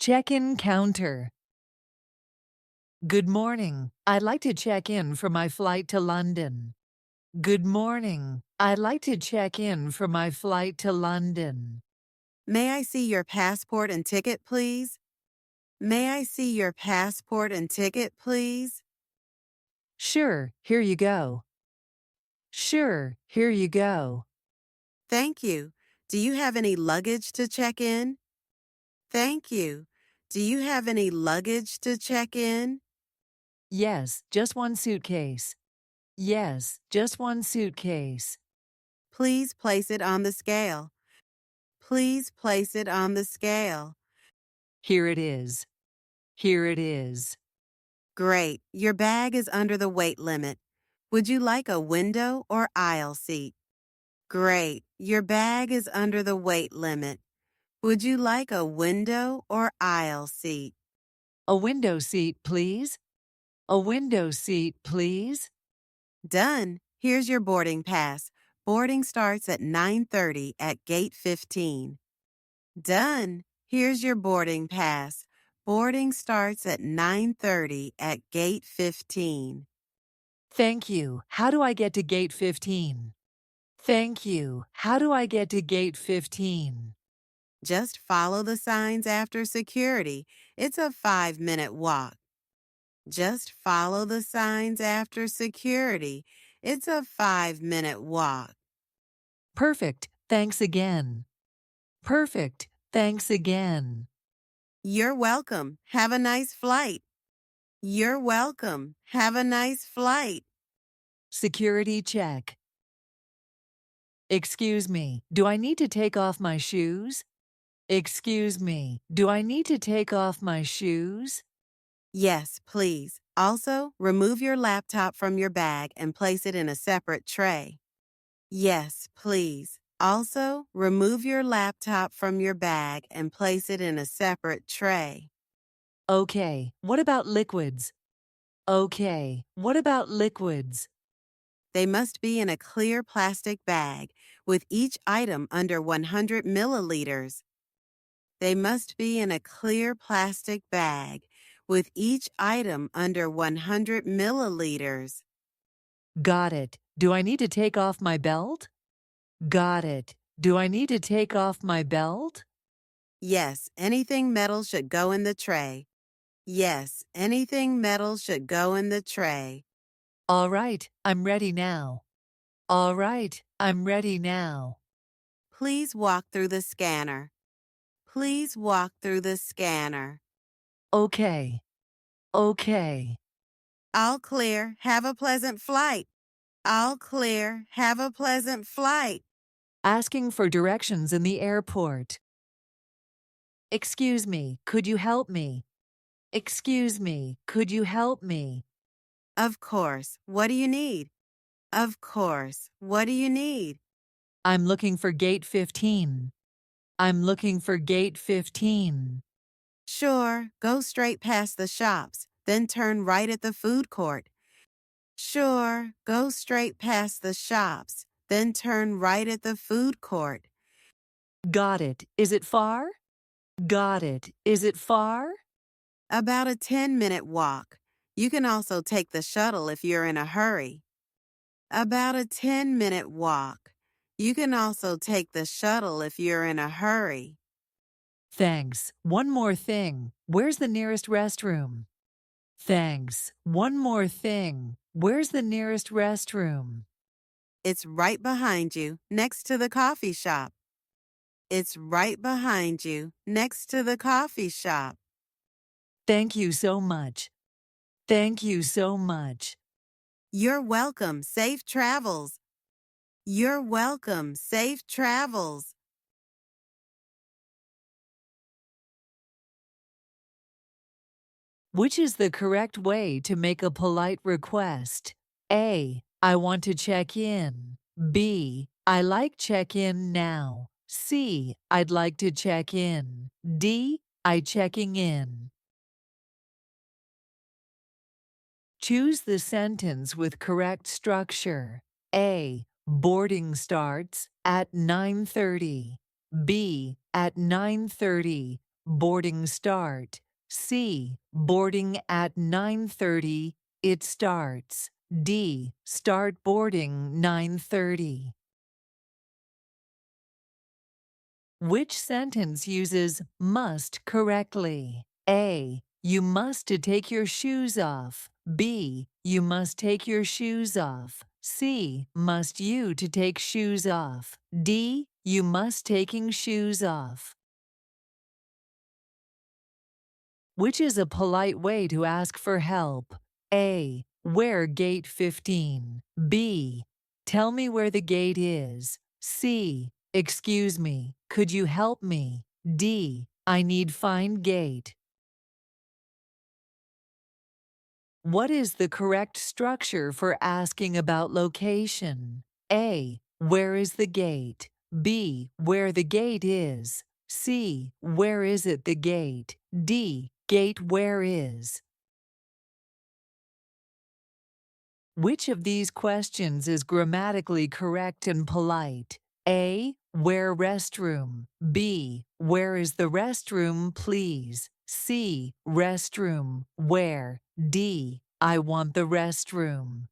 Check-in counter. Good morning. I'd like to check in for my flight to London. Good morning. I'd like to check in for my flight to London. May I see your passport and ticket, please? May I see your passport and ticket, please? Sure, here you go. Sure, here you go. Thank you. Do you have any luggage to check in? Thank you. Do you have any luggage to check in? Yes, just one suitcase. Yes, just one suitcase. Please place it on the scale. Please place it on the scale. Here it is. Here it is. Great. Your bag is under the weight limit. Would you like a window or aisle seat? Great. Your bag is under the weight limit. Would you like a window or aisle seat? A window seat, please. A window seat, please. Done. Here's your boarding pass. Boarding starts at 9:30 at gate 15. Done. Here's your boarding pass. Boarding starts at 9:30 at gate 15. Thank you. How do I get to gate 15? Thank you. How do I get to gate 15? Just follow the signs after security. It's a 5-minute walk. Just follow the signs after security. It's a 5-minute walk. Perfect. Thanks again. Perfect. Thanks again. You're welcome. Have a nice flight. You're welcome. Have a nice flight. Security check. Excuse me, do I need to take off my shoes? Excuse me, do I need to take off my shoes? Yes, please. Also, remove your laptop from your bag and place it in a separate tray. Yes, please. Also, remove your laptop from your bag and place it in a separate tray. Okay, what about liquids? Okay, what about liquids? They must be in a clear plastic bag with each item under 100 milliliters. They must be in a clear plastic bag with each item under 100 milliliters. Got it. Do I need to take off my belt? Got it. Do I need to take off my belt? Yes, anything metal should go in the tray. Yes, anything metal should go in the tray. All right, I'm ready now. All right, I'm ready now. Please walk through the scanner. Please walk through the scanner. Okay. Okay. All clear. Have a pleasant flight. All clear. Have a pleasant flight. Asking for directions in the airport. Excuse me, could you help me? Excuse me, could you help me? Of course. What do you need? Of course. What do you need? I'm looking for gate 15. I'm looking for gate 15. Sure. Go straight past the shops, then turn right at the food court. Sure. Go straight past the shops, then turn right at the food court. Got it. Is it far? Got it. Is it far? About a 10-minute walk. You can also take the shuttle if you're in a hurry. About a 10-minute walk. You can also take the shuttle if you're in a hurry. Thanks. One more thing. Where's the nearest restroom? Thanks. One more thing. Where's the nearest restroom? It's right behind you, next to the coffee shop. It's right behind you, next to the coffee shop. Thank you so much. Thank you so much. You're welcome. Safe travels. You're welcome. Safe travels. Which is the correct way to make a polite request? A. I want to check in. B. I like check in now. C. I'd like to check in. D. I checking in. Choose the sentence with correct structure. A. Boarding starts at 9:30. B. At 9:30. Boarding start. C. Boarding at 9:30. It starts. D. Start boarding 9:30. Which sentence uses must correctly? A. You must to take your shoes off. B. You must take your shoes off. C. Must you to take shoes off. D. You must taking shoes off. Which is a polite way to ask for help? A. Where gate 15? B. Tell me where the gate is. C. Excuse me, could you help me? D. I need find gate. What is the correct structure for asking about location? A. Where is the gate? B. Where the gate is. C. Where is it the gate? D. Gate where is. Which of these questions is grammatically correct and polite? A. Where restroom? B. Where is the restroom, please? C. Restroom. Where? D. I want the restroom.